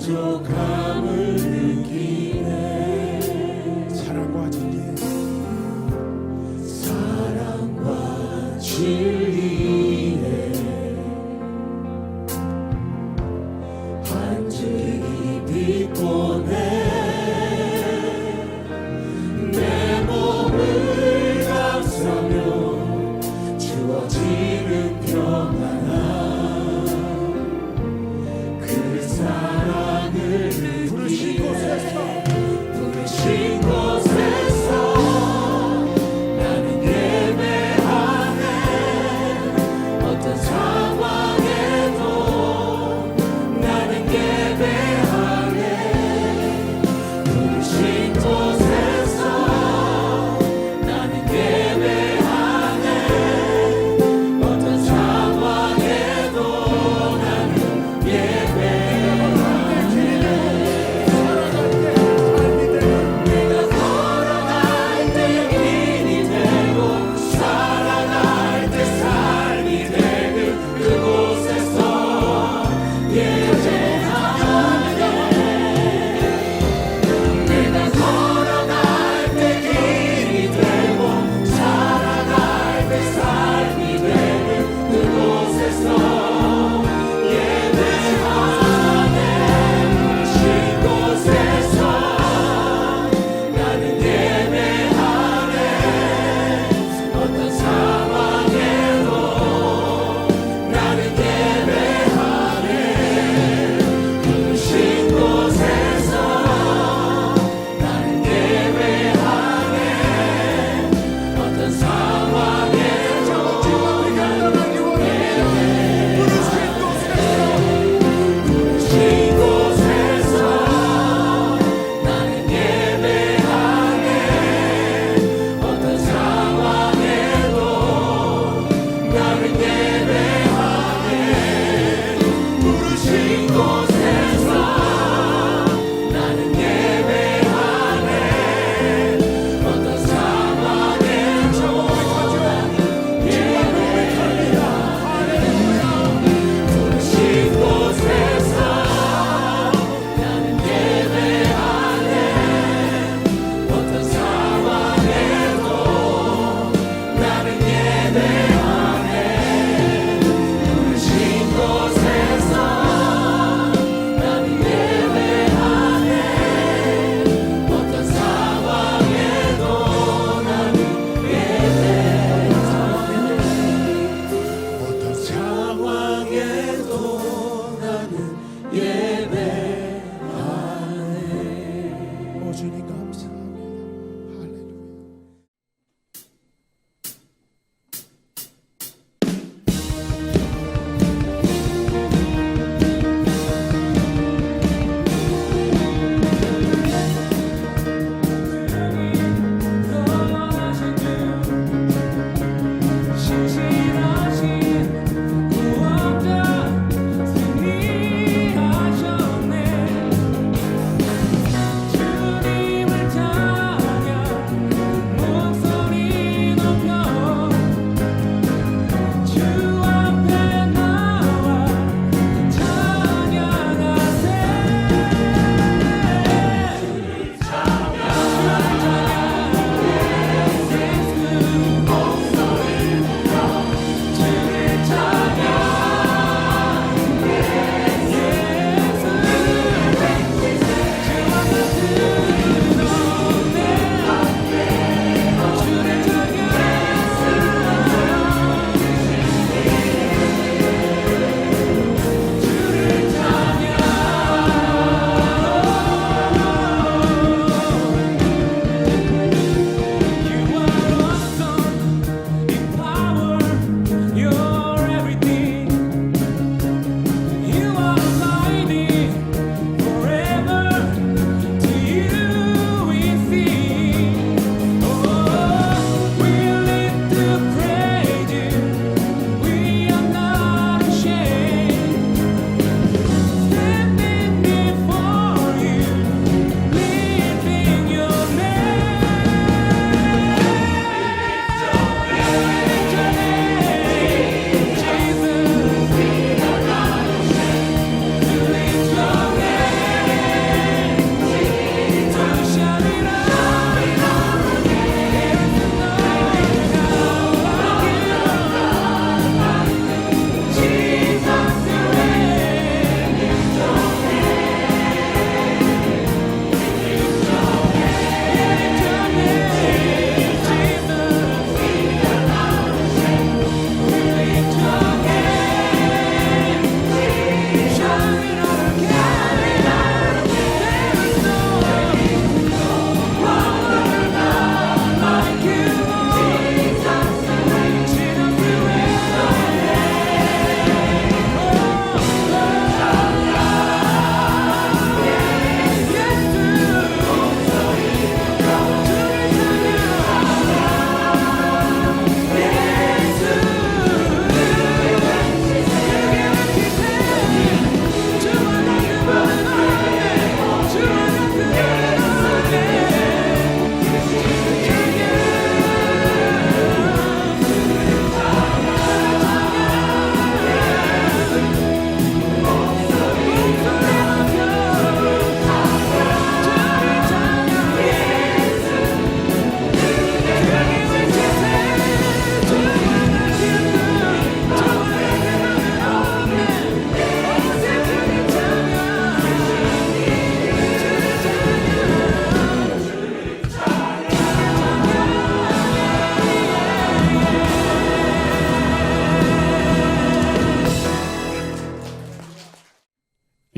만족함을 느끼네. 사랑과 진리에 완전히 비꼬네. 내 몸을 감싸며 주어지는 평안함, 그 사랑을 부르신 곳에서 나는 예배하네. 어떤 상황에도 나는 예배하네. 부르신 곳에서 나는 예배하네. 어떤 상황에도 나는 예배하네. 내가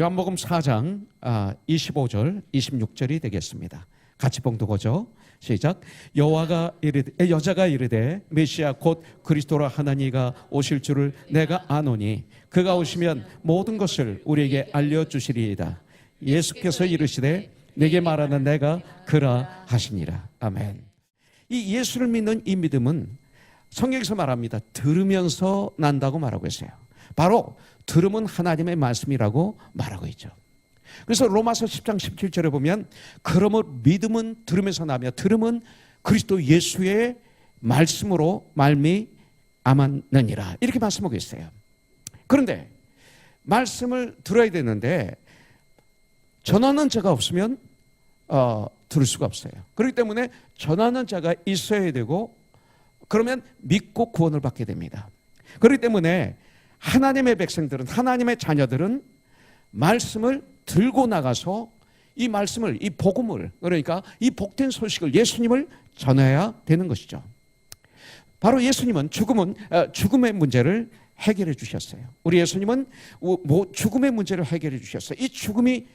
요한복음 4장 25절 26절이 되겠습니다. 같이 봉독하죠. 시작. 여자가 이르되 메시아 곧 그리스도라 하나니가 오실 줄을 내가 아노니 그가 오시면 모든 것을 우리에게 알려주시리이다. 예수께서 이르시되 내게 말하는 내가 그라 하시니라. 아멘. 이 예수를 믿는 이 믿음은 성경에서 말합니다. 들으면서 난다고 말하고 있어요. 바로 들음은 하나님의 말씀이라고 말하고 있죠. 그래서 로마서 10장 17절에 보면 그러므로 믿음은 들으면서 나며 들음은 그리스도 예수의 말씀으로 말미암았느니라 이렇게 말씀하고 있어요. 그런데 말씀을 들어야 되는데 전하는 자가 없으면 들을 수가 없어요. 그렇기 때문에 전하는 자가 있어야 되고 그러면 믿고 구원을 받게 됩니다. 그렇기 때문에 하나님의 백성들은 하나님의 자녀들은 말씀을 들고 나가서 이 말씀을 이 복음을 그러니까 이 복된 소식을 예수님을 전해야 되는 것이죠. 바로 예수님은 죽음의 문제를 해결해 주셨어요. 우리 예수님은 죽음의 문제를 해결해 주셨어요. 이 죽음이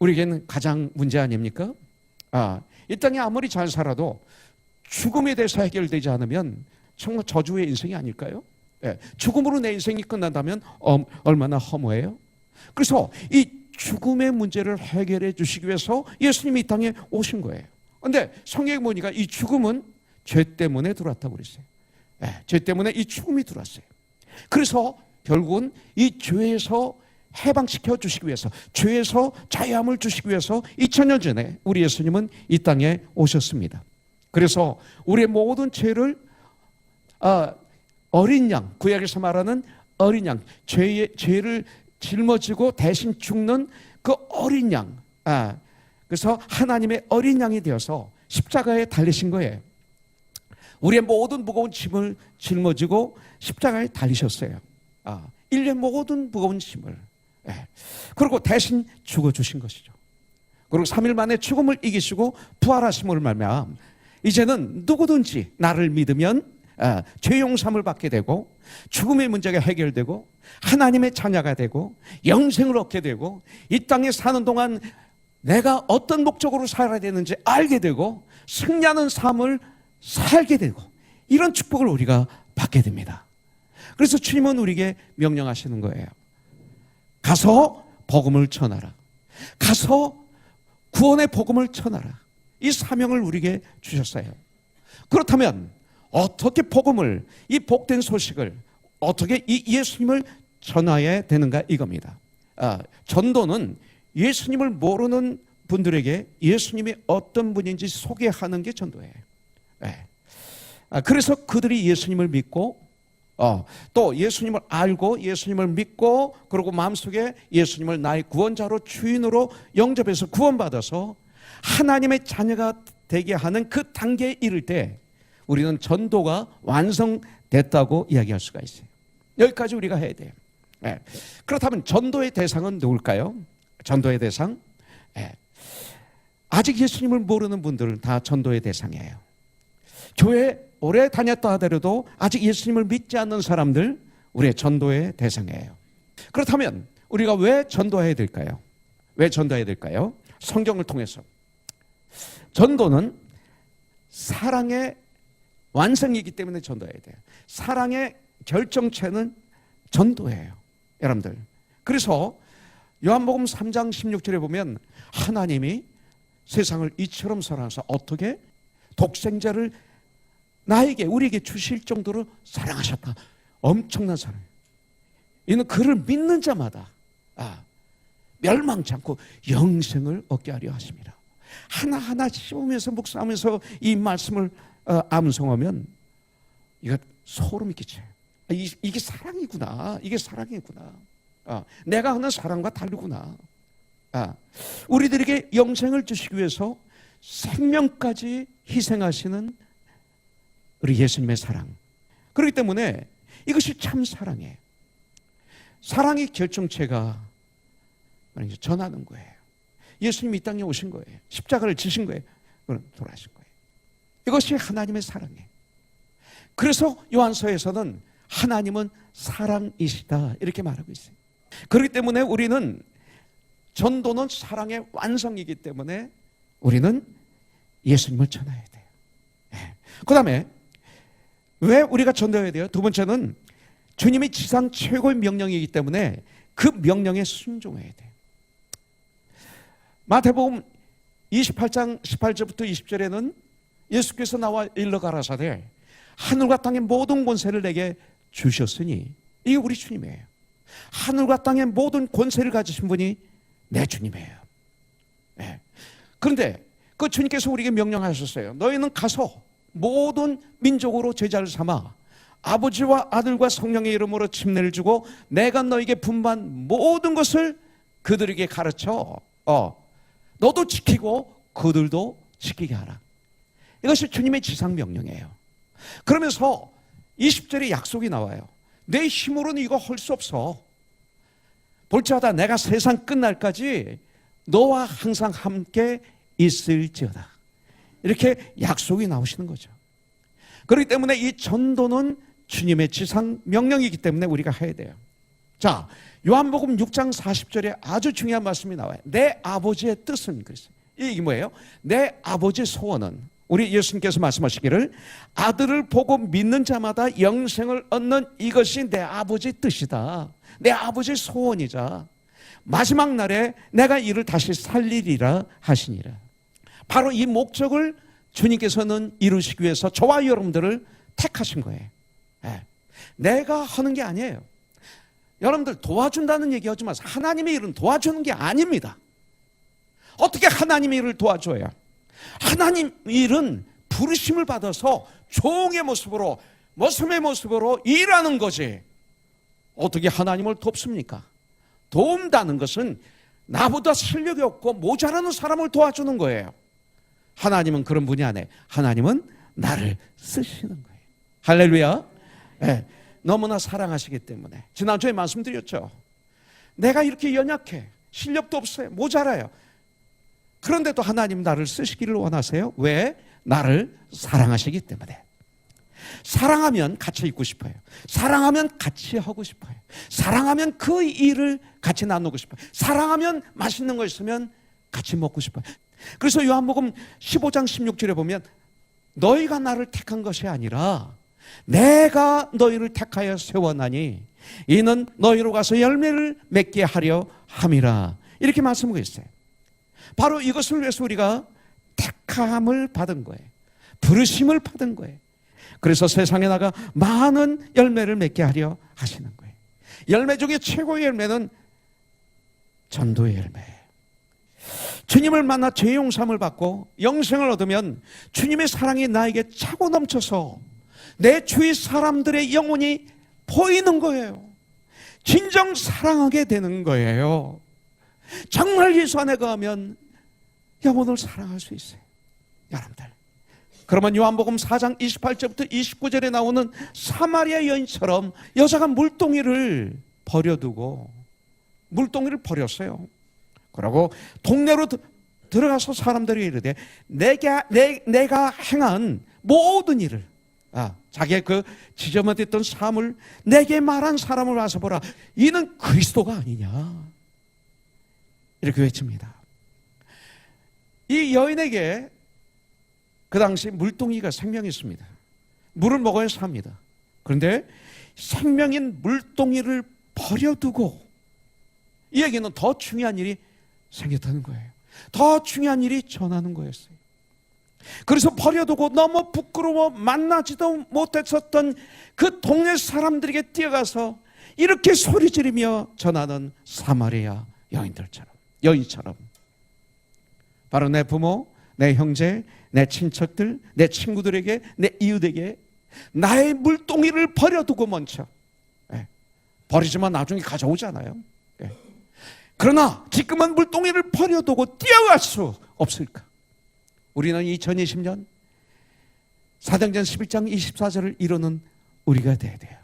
우리에게는 가장 문제 아닙니까? 이 땅에 아무리 잘 살아도 죽음에 대해서 해결되지 않으면 정말 저주의 인생이 아닐까요? 죽음으로 내 인생이 끝난다면 얼마나 허무해요? 그래서 이 죽음의 문제를 해결해 주시기 위해서 예수님이 이 땅에 오신 거예요. 그런데 성경에 보니까 이 죽음은 죄 때문에 들어왔다고 그랬어요. 죄 때문에 이 죽음이 들어왔어요. 그래서 결국은 이 죄에서 해방시켜 주시기 위해서 죄에서 자유함을 주시기 위해서 2000년 전에 우리 예수님은 이 땅에 오셨습니다. 그래서 우리의 모든 죄를 어린 양, 구약에서 말하는 어린 양, 죄를 짊어지고 대신 죽는 그 어린 양, 그래서 하나님의 어린 양이 되어서 십자가에 달리신 거예요. 우리의 모든 무거운 짐을 짊어지고 십자가에 달리셨어요. 인류의 모든 무거운 짐을. 그리고 대신 죽어주신 것이죠. 그리고 3일 만에 죽음을 이기시고 부활하심을 말미암아 이제는 누구든지 나를 믿으면 죄 용서함을 받게 되고 죽음의 문제가 해결되고 하나님의 자녀가 되고 영생을 얻게 되고 이 땅에 사는 동안 내가 어떤 목적으로 살아야 되는지 알게 되고 승리하는 삶을 살게 되고 이런 축복을 우리가 받게 됩니다. 그래서 주님은 우리에게 명령하시는 거예요. 가서 복음을 전하라. 가서 구원의 복음을 전하라. 이 사명을 우리에게 주셨어요. 그렇다면 어떻게 복음을, 이 복된 소식을 어떻게 이 예수님을 전해야 되는가 이겁니다. 전도는 예수님을 모르는 분들에게 예수님이 어떤 분인지 소개하는 게 전도예요. 그래서 그들이 예수님을 믿고 또 예수님을 알고 예수님을 믿고 그리고 마음속에 예수님을 나의 구원자로 주인으로 영접해서 구원받아서 하나님의 자녀가 되게 하는 그 단계에 이를 때 우리는 전도가 완성됐다고 이야기할 수가 있어요. 여기까지 우리가 해야 돼요. 그렇다면 전도의 대상은 누굴까요? 전도의 대상? 아직 예수님을 모르는 분들은 다 전도의 대상이에요. 교회 오래 다녔다 하더라도 아직 예수님을 믿지 않는 사람들 우리의 전도의 대상이에요. 그렇다면 우리가 왜 전도해야 될까요? 왜 전도해야 될까요? 성경을 통해서 전도는 사랑의 완성이기 때문에 전도해야 돼요. 사랑의 결정체는 전도예요. 여러분들. 그래서 요한복음 3장 16절에 보면 하나님이 세상을 이처럼 사랑하사 어떻게 독생자를 나에게 우리에게 주실 정도로 사랑하셨다. 엄청난 사랑. 이는 그를 믿는 자마다 멸망치 않고 영생을 얻게 하려 하십니다. 하나하나 씹으면서 묵상하면서 이 말씀을 암송하면 이거 소름이 끼쳐요. 이게 사랑이구나. 이게 사랑이구나. 내가 하는 사랑과 다르구나. 우리들에게 영생을 주시기 위해서 생명까지 희생하시는 우리 예수님의 사랑. 그렇기 때문에 이것이 참 사랑이에요. 사랑의 결정체가 전하는 거예요. 예수님이 이 땅에 오신 거예요. 십자가를 지신 거예요. 그럼 돌아가신 거예요. 이것이 하나님의 사랑이에요. 그래서 요한서에서는 하나님은 사랑이시다 이렇게 말하고 있어요. 그렇기 때문에 우리는 전도는 사랑의 완성이기 때문에 우리는 예수님을 전해야 돼요. 그 다음에 왜 우리가 전도해야 돼요? 두 번째는 주님이 지상 최고의 명령이기 때문에 그 명령에 순종해야 돼요. 마태복음 28장 18절부터 20절에는 예수께서 나와 일러 가라사대 하늘과 땅의 모든 권세를 내게 주셨으니, 이게 우리 주님이에요. 하늘과 땅의 모든 권세를 가지신 분이 내 주님이에요. 네. 그런데 그 주님께서 우리에게 명령하셨어요. 너희는 가서 모든 민족으로 제자를 삼아 아버지와 아들과 성령의 이름으로 침례를 주고 내가 너에게 분부한 모든 것을 그들에게 가르쳐 너도 지키고 그들도 지키게 하라. 이것이 주님의 지상명령이에요. 그러면서 20절에 약속이 나와요. 내 힘으로는 이거 할 수 없어. 볼지어다 내가 세상 끝날까지 너와 항상 함께 있을지어다. 이렇게 약속이 나오시는 거죠. 그렇기 때문에 이 전도는 주님의 지상명령이기 때문에 우리가 해야 돼요. 자, 요한복음 6장 40절에 아주 중요한 말씀이 나와요. 내 아버지의 뜻은, 그랬어요. 이게 뭐예요? 내 아버지의 소원은, 우리 예수님께서 말씀하시기를 아들을 보고 믿는 자마다 영생을 얻는 이것이 내 아버지의 뜻이다. 내 아버지의 소원이자 마지막 날에 내가 이를 다시 살리리라 하시니라. 바로 이 목적을 주님께서는 이루시기 위해서 저와 여러분들을 택하신 거예요. 내가 하는 게 아니에요. 여러분들 도와준다는 얘기 하지 마세요. 하나님의 일은 도와주는 게 아닙니다. 어떻게 하나님의 일을 도와줘요? 하나님 일은 부르심을 받아서 종의 모습으로, 모습의 모습으로 일하는 거지. 어떻게 하나님을 돕습니까? 도움다는 것은 나보다 실력이 없고 모자라는 사람을 도와주는 거예요. 하나님은 그런 분이 아니에요. 하나님은 나를 쓰시는 거예요. 할렐루야. 네, 너무나 사랑하시기 때문에. 지난주에 말씀드렸죠. 내가 이렇게 연약해, 실력도 없어요, 모자라요. 그런데도 하나님 나를 쓰시기를 원하세요. 왜? 나를 사랑하시기 때문에. 사랑하면 같이 있고 싶어요. 사랑하면 같이 하고 싶어요. 사랑하면 그 일을 같이 나누고 싶어요. 사랑하면 맛있는 거 있으면 같이 먹고 싶어요. 그래서 요한복음 15장 16절에 보면 너희가 나를 택한 것이 아니라 내가 너희를 택하여 세워나니 이는 너희로 가서 열매를 맺게 하려 함이라. 이렇게 말씀하고 있어요. 바로 이것을 위해서 우리가 택함을 받은 거예요. 부르심을 받은 거예요. 그래서 세상에 나가 많은 열매를 맺게 하려 하시는 거예요. 열매 중에 최고의 열매는 전도의 열매예요. 주님을 만나 죄 용서함을 받고 영생을 얻으면 주님의 사랑이 나에게 차고 넘쳐서 내 주위 사람들의 영혼이 보이는 거예요. 진정 사랑하게 되는 거예요. 정말 예수 안에 거하면 영혼을 사랑할 수 있어요. 여러분들, 그러면 요한복음 4장 28절부터 29절에 나오는 사마리아 여인처럼 여자가 물동이를 버려두고, 물동이를 버렸어요. 그러고 동네로 들어가서 사람들이 이르되 내가 행한 모든 일을, 자기의 그 지저분했던 삶을 내게 말한 사람을 와서 보라. 이는 그리스도가 아니냐, 이렇게 외칩니다. 이 여인에게 그 당시 물동이가 생명이 있습니다. 물을 먹어야 삽니다. 그런데 생명인 물동이를 버려두고, 이 얘기는 더 중요한 일이 생겼다는 거예요. 더 중요한 일이 전하는 거였어요. 그래서 버려두고 너무 부끄러워 만나지도 못했었던 그 동네 사람들에게 뛰어가서 이렇게 소리 지르며 전하는 사마리아 여인처럼 바로 내 부모, 내 형제, 내 친척들, 내 친구들에게, 내 이웃에게 나의 물동이를 버려두고 먼저, 버리지만 나중에 가져오잖아요. 그러나 지금은 물동이를 버려두고 뛰어갈 수 없을까? 우리는 2020년 사도행전 11장 24절을 이루는 우리가 돼야 돼요.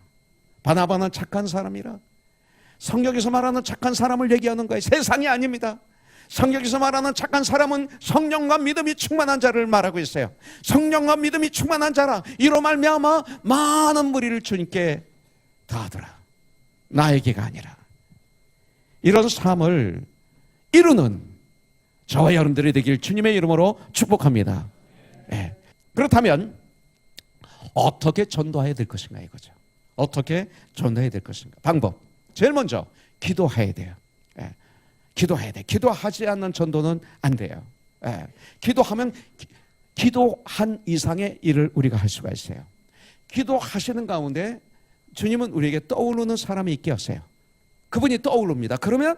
바나바는 착한 사람이라, 성경에서 말하는 착한 사람을 얘기하는 거예요. 세상이 아닙니다. 성경에서 말하는 착한 사람은 성령과 믿음이 충만한 자를 말하고 있어요. 성령과 믿음이 충만한 자라 이로 말미암아 많은 무리를 주님께 다하더라. 나에게가 아니라. 이런 삶을 이루는 저와 여러분들이 되길 주님의 이름으로 축복합니다. 예. 그렇다면 어떻게 전도해야 될 것인가 이거죠. 어떻게 전도해야 될 것인가. 방법. 제일 먼저 기도해야 돼요. 예. 기도해야 돼. 기도하지 않는 전도는 안 돼요. 예. 기도하면 기도한 이상의 일을 우리가 할 수가 있어요. 기도하시는 가운데 주님은 우리에게 떠오르는 사람이 있게 하세요. 그분이 떠오릅니다. 그러면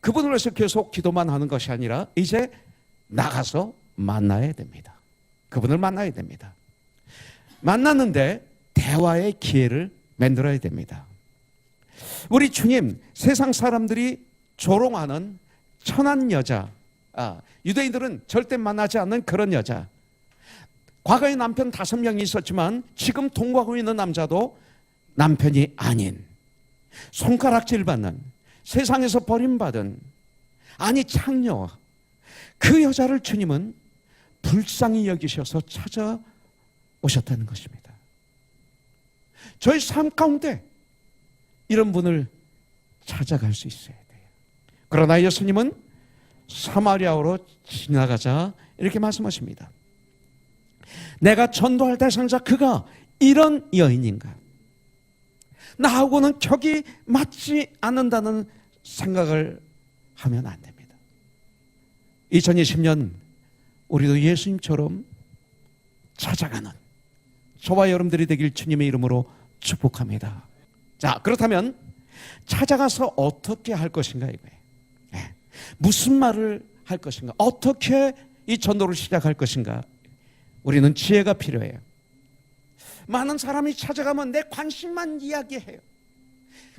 그분을 위해서 계속 기도만 하는 것이 아니라 이제 나가서 만나야 됩니다. 그분을 만나야 됩니다. 만났는데 대화의 기회를 만들어야 됩니다. 우리 주님, 세상 사람들이 조롱하는 천한 여자, 유대인들은 절대 만나지 않는 그런 여자. 과거에 남편 5명이 있었지만 지금 동거하고 있는 남자도 남편이 아닌, 손가락질 받는, 세상에서 버림받은, 아니 창녀, 그 여자를 주님은 불쌍히 여기셔서 찾아오셨다는 것입니다. 저희 삶 가운데 이런 분을 찾아갈 수 있어야 돼요. 그러나 예수님은 사마리아로 지나가자 이렇게 말씀하십니다. 내가 전도할 대상자 그가 이런 여인인가? 나하고는 격이 맞지 않는다는 생각을 하면 안 됩니다. 2020년 우리도 예수님처럼 찾아가는 저와 여러분들이 되길 주님의 이름으로 축복합니다. 자, 그렇다면 찾아가서 어떻게 할 것인가 이거예요. 네. 무슨 말을 할 것인가? 어떻게 이 전도를 시작할 것인가? 우리는 지혜가 필요해요. 많은 사람이 찾아가면 내 관심만 이야기해요.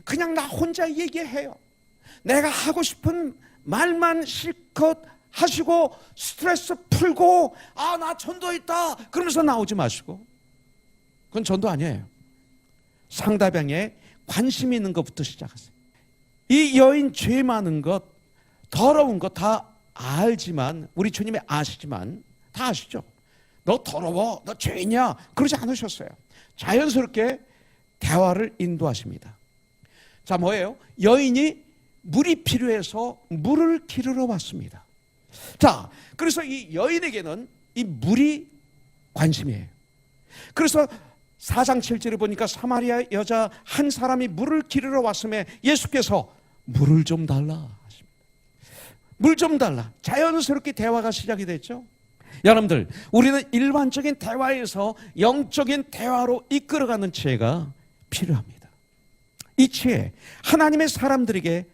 그냥 나 혼자 얘기해요. 내가 하고 싶은 말만 실컷 하시고 스트레스 풀고 나 전도했다 그러면서 나오지 마시고, 그건 전도 아니에요. 상대방에 관심 있는 것부터 시작하세요. 이 여인 죄 많은 것, 더러운 것 다 알지만, 우리 주님이 아시지만 다 아시죠? 너 더러워, 너 죄냐 그러지 않으셨어요. 자연스럽게 대화를 인도하십니다. 자, 뭐예요? 여인이 물이 필요해서 물을 기르러 왔습니다. 자, 그래서 이 여인에게는 이 물이 관심이에요. 그래서 4장 7절에 보니까 사마리아 여자 한 사람이 물을 기르러 왔음에 예수께서 물을 좀 달라 하십니다. 물 좀 달라. 자연스럽게 대화가 시작이 됐죠. 여러분들, 우리는 일반적인 대화에서 영적인 대화로 이끌어가는 지혜가 필요합니다. 이 지혜, 하나님의 사람들에게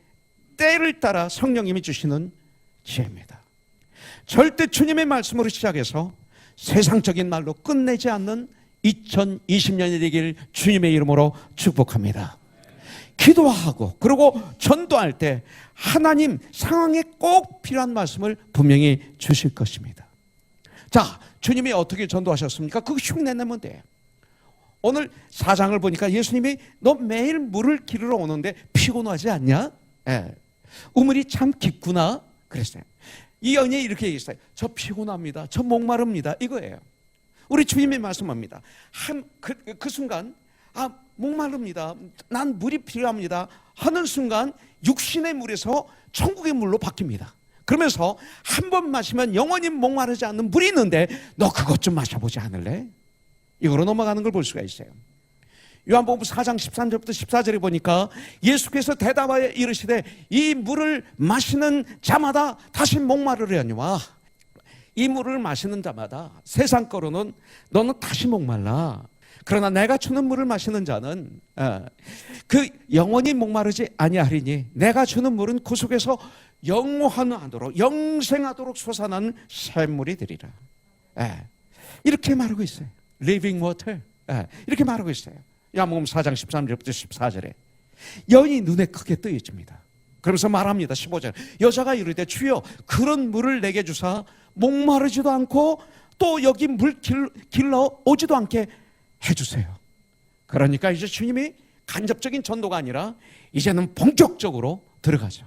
때를 따라 성령님이 주시는 지혜입니다. 절대 주님의 말씀으로 시작해서 세상적인 말로 끝내지 않는 2020년이 되길 주님의 이름으로 축복합니다. 기도하고 그리고 전도할 때 하나님 상황에 꼭 필요한 말씀을 분명히 주실 것입니다. 자, 주님이 어떻게 전도하셨습니까? 그거 흉내내면 돼요. 오늘 4장을 보니까 예수님이 너 매일 물을 기르러 오는데 피곤하지 않냐? 예. 우물이 참 깊구나 그랬어요. 이 여인이 이렇게 얘기했어요. 저 피곤합니다. 저 목마릅니다. 이거예요. 우리 주님이 말씀합니다. 그 순간 목마릅니다. 난 물이 필요합니다. 하는 순간 육신의 물에서 천국의 물로 바뀝니다. 그러면서 한 번 마시면 영원히 목마르지 않는 물이 있는데 너 그것 좀 마셔보지 않을래? 이거로 넘어가는 걸 볼 수가 있어요. 요한복음 4장 13절부터 14절에 보니까 예수께서 대답하여 이르시되 이 물을 마시는 자마다 다시 목마르려니와 이 물을 마시는 자마다 세상 거로는 너는 다시 목말라. 그러나 내가 주는 물을 마시는 자는 그 영원히 목마르지 아니하리니 내가 주는 물은 그 속에서 영원하도록 영생하도록 솟아나는 샘물이 되리라. 이렇게 말하고 있어요. Living water. 이렇게 말하고 있어요. 요한복음 4장 13절부터 14절에 여인이 눈에 크게 뜨여집니다. 그러면서 말합니다. 15절 여자가 이르되 주여 그런 물을 내게 주사 목마르지도 않고 또 여기 물 길러 오지도 않게 해주세요. 그러니까 이제 주님이 간접적인 전도가 아니라 이제는 본격적으로 들어가죠.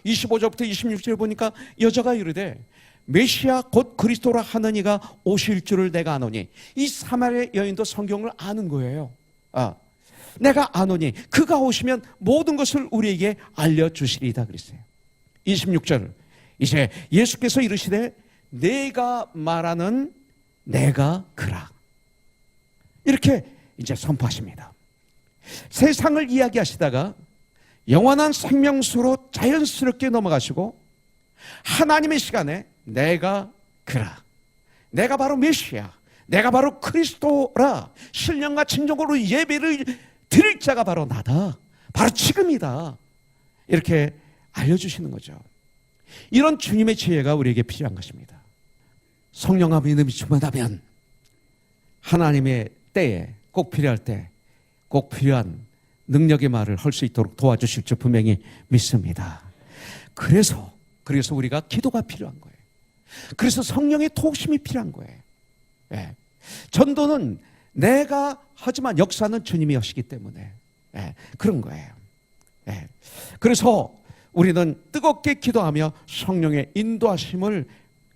25절부터 26절 보니까 여자가 이르되 메시아 곧 그리스도라 하는 이가 오실 줄을 내가 아노니, 이 사마리아 여인도 성경을 아는 거예요. 내가 아노니 그가 오시면 모든 것을 우리에게 알려주시리다 그랬어요. 26절. 이제 예수께서 이르시되 내가 말하는 내가 그라. 이렇게 이제 선포하십니다. 세상을 이야기하시다가 영원한 생명수로 자연스럽게 넘어가시고 하나님의 시간에 내가 그라. 내가 바로 메시아. 내가 바로 그리스도라. 신령과 진정으로 예배를 드릴 자가 바로 나다. 바로 지금이다. 이렇게 알려주시는 거죠. 이런 주님의 지혜가 우리에게 필요한 것입니다. 성령과 믿음이 충만하면 하나님의 때에 꼭 필요할 때 꼭 필요한 능력의 말을 할 수 있도록 도와주실 줄 분명히 믿습니다. 그래서 우리가 기도가 필요한 거예요. 그래서 성령의 도우심이 필요한 거예요. 예. 전도는 내가 하지만 역사는 주님이 하시기 때문에 그런 거예요. 그래서 우리는 뜨겁게 기도하며 성령의 인도하심을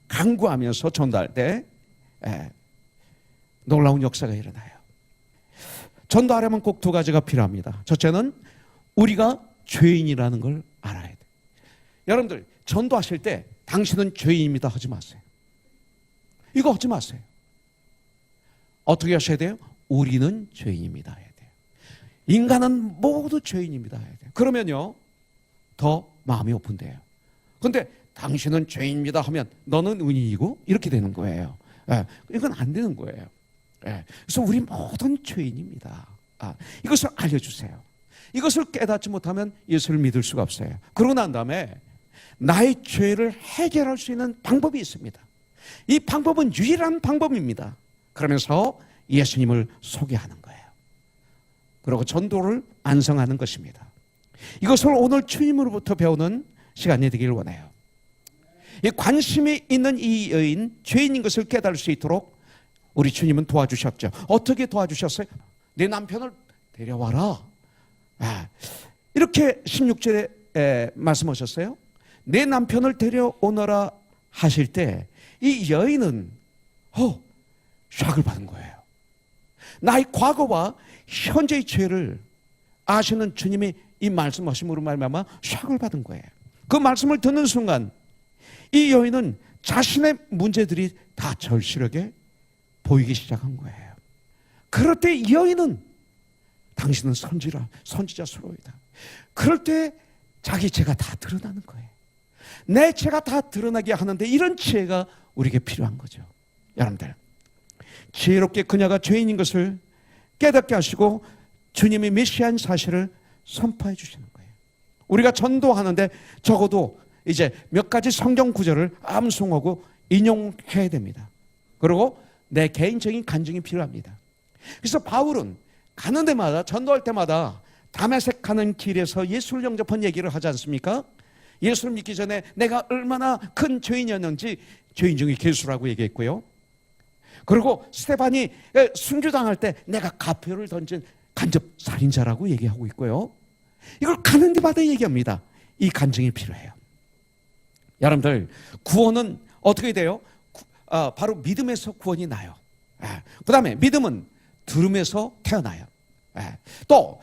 간구하면서 전도할 때 놀라운 역사가 일어나요. 전도하려면 꼭 두 가지가 필요합니다. 첫째는 우리가 죄인이라는 걸 알아야 돼요. 여러분들 전도하실 때 당신은 죄인입니다 하지 마세요. 이거 하지 마세요. 어떻게 하셔야 돼요? 우리는 죄인입니다 해야 돼요. 인간은 모두 죄인입니다 해야 돼요. 그러면요 더 마음이 오픈돼요. 그런데 당신은 죄인입니다 하면 너는 의인이고 이렇게 되는 거예요. 이건 안 되는 거예요. 그래서 우리 모든 죄인입니다. 이것을 알려주세요. 이것을 깨닫지 못하면 예수를 믿을 수가 없어요. 그러고 난 다음에 나의 죄를 해결할 수 있는 방법이 있습니다. 이 방법은 유일한 방법입니다. 그러면서 예수님을 소개하는 거예요. 그리고 전도를 완성하는 것입니다. 이것을 오늘 주님으로부터 배우는 시간이 되기를 원해요. 이 관심이 있는 이 여인, 죄인인 것을 깨달을 수 있도록 우리 주님은 도와주셨죠. 어떻게 도와주셨어요? 내 남편을 데려와라. 이렇게 16절에 말씀하셨어요. 내 남편을 데려오너라 하실 때 이 여인은 샥을 받은 거예요. 나의 과거와 현재의 죄를 아시는 주님이 이 말씀하심으로 말미암아 샥을 받은 거예요. 그 말씀을 듣는 순간 이 여인은 자신의 문제들이 다 절실하게 보이기 시작한 거예요. 그럴 때 이 여인은 당신은 선지자스러이다. 그럴 때 자기 죄가 다 드러나는 거예요. 내 죄가 다 드러나게 하는데 이런 지혜가 우리에게 필요한 거죠. 여러분들 지혜롭게 그녀가 죄인인 것을 깨닫게 하시고 주님이 메시아인 사실을 선포해 주시는 거예요. 우리가 전도하는데 적어도 이제 몇 가지 성경 구절을 암송하고 인용해야 됩니다. 그리고 내 개인적인 간증이 필요합니다. 그래서 바울은 가는 데마다 전도할 때마다 다메섹 가는 길에서 예수를 영접한 얘기를 하지 않습니까? 예수를 믿기 전에 내가 얼마나 큰 죄인이었는지 죄인 중에 괴수라고 얘기했고요. 그리고 스테반이 순교당할 때 내가 가표를 던진 간접 살인자라고 얘기하고 있고요. 이걸 가는 데마다 얘기합니다. 이 간증이 필요해요. 여러분들 구원은 어떻게 돼요? 바로 믿음에서 구원이 나요. 그 다음에 믿음은 들음에서 태어나요. 또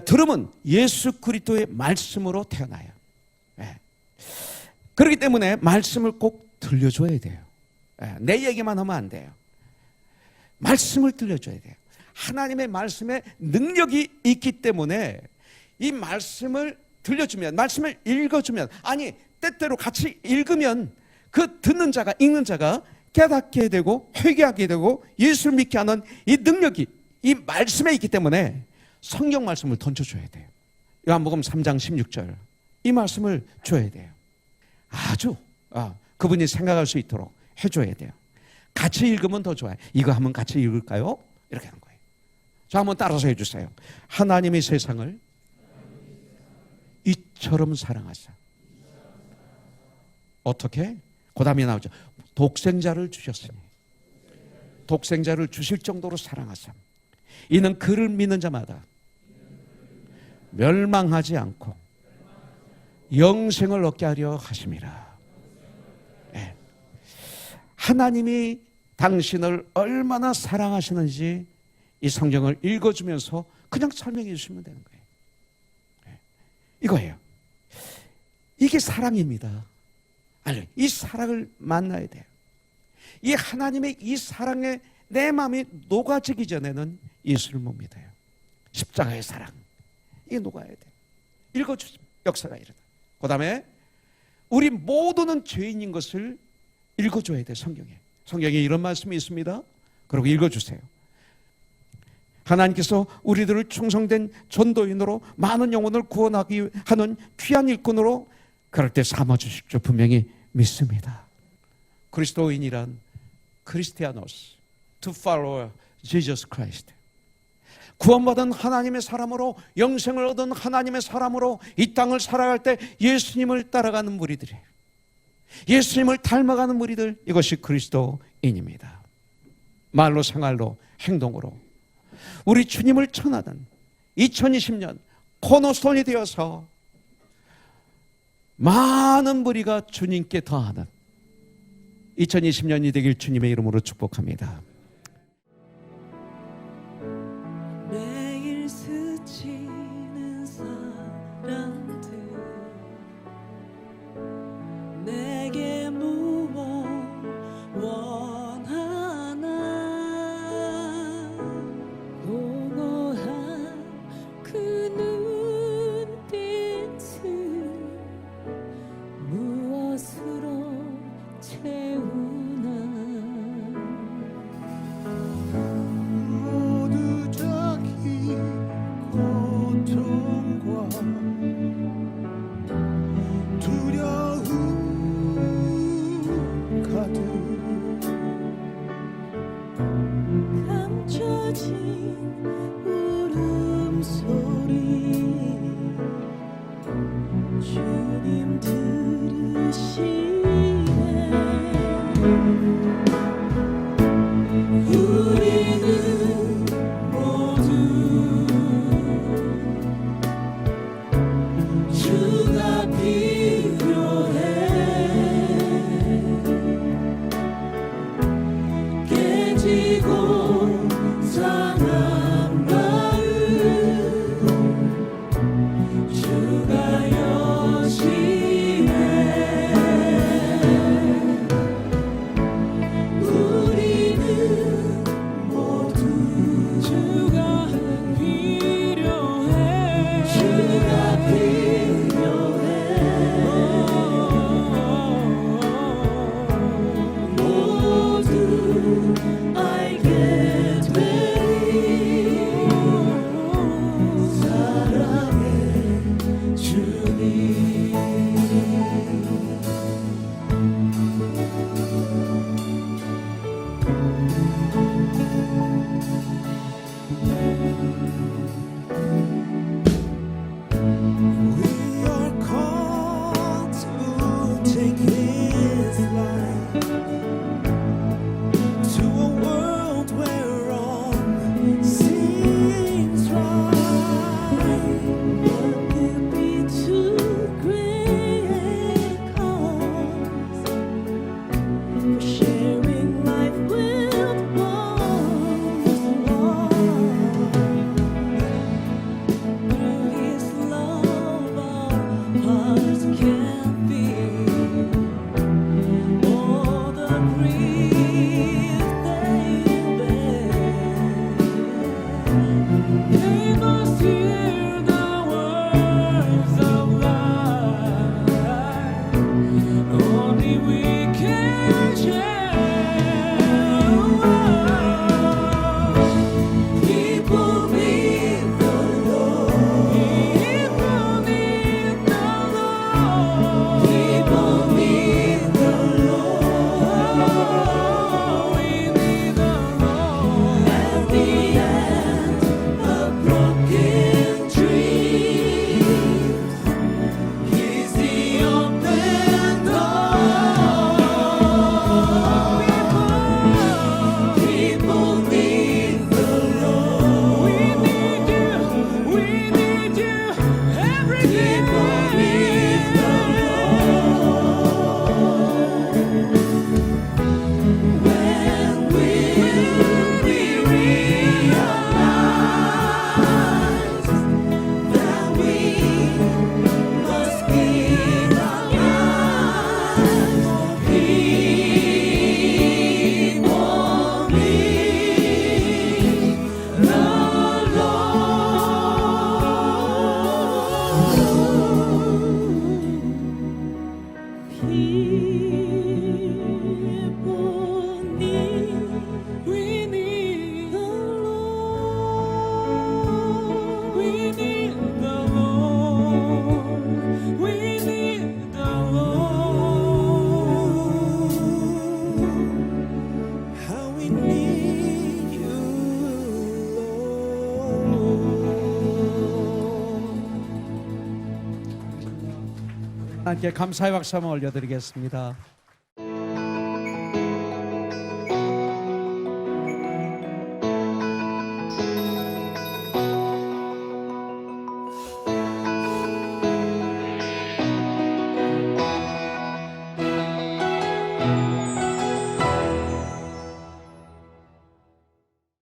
들음은 예수 그리스도의 말씀으로 태어나요. 그렇기 때문에 말씀을 꼭 들려줘야 돼요. 내 얘기만 하면 안 돼요. 말씀을 들려줘야 돼요. 하나님의 말씀에 능력이 있기 때문에 이 말씀을 들려주면, 말씀을 읽어주면, 아니 때때로 같이 읽으면 그 듣는 자가, 읽는 자가 깨닫게 되고 회개하게 되고 예수를 믿게 하는 이 능력이 이 말씀에 있기 때문에 성경 말씀을 던져줘야 돼요. 요한복음 3장 16절 이 말씀을 줘야 돼요. 아주 그분이 생각할 수 있도록 해줘야 돼요. 같이 읽으면 더 좋아요. 이거 한번 같이 읽을까요? 이렇게 하는 거예요. 자, 한번 따라서 해주세요. 하나님이 세상을 이처럼 사랑하사. 어떻게? 그 다음에 나오죠. 독생자를 주셨으니. 독생자를 주실 정도로 사랑하사. 이는 그를 믿는 자마다 멸망하지 않고 영생을 얻게 하려 하심이라. 네. 하나님이 당신을 얼마나 사랑하시는지 이 성경을 읽어주면서 그냥 설명해 주시면 되는 거예요. 네. 이거예요. 이게 사랑입니다. 아니, 이 사랑을 만나야 돼요. 이 하나님의 이 사랑에 내 마음이 녹아지기 전에는 예수를 못 믿어요. 십자가의 사랑, 이게 녹아야 돼요. 읽어주세요. 역사가 이르다. 그 다음에 우리 모두는 죄인인 것을 읽어줘야 돼요. 성경에 이런 말씀이 있습니다. 그리고 읽어주세요. 하나님께서 우리들을 충성된 전도인으로 많은 영혼을 구원하기 하는 귀한 일꾼으로 그럴 때 삼아주실 줄 분명히 믿습니다. 그리스도인이란 크리스티아노스, to follow Jesus Christ. 구원받은 하나님의 사람으로, 영생을 얻은 하나님의 사람으로 이 땅을 살아갈 때 예수님을 따라가는 무리들이에요. 예수님을 닮아가는 무리들, 이것이 그리스도인입니다. 말로, 생활로, 행동으로 우리 주님을 전하는 2020년 코너스톤이 되어서 많은 무리가 주님께 더하는 2020년이 되길 주님의 이름으로 축복합니다. 매일 스치는 사람들 내게 무엇 원하나 공허한 그 눈빛을 무엇으로 채우나 모두 자기 고통과 두려움 가득 감춰진 울음소리 주님 들으시네 우리는 모두 주가 필요해 깨지고 상한 마음 주가 여시네 우리는 모두 주가 필요해 주가 필요해 모두 알게 되리 사랑의 주님 We are called to take His light to a world where all seems right. What could be too great cause for sharing life with one through His love our hearts can feel all the grief they bear. They must hear the words of life. Only we can share. People need the Lord. People need the Lord. People need the Lord. We need the Lord. At the end of broken dreams, He's the open door. We need the Lord. We need the Lord. We need the Lord. How we need you, Lord. 함께 감사의 박수 한번 올려드리겠습니다.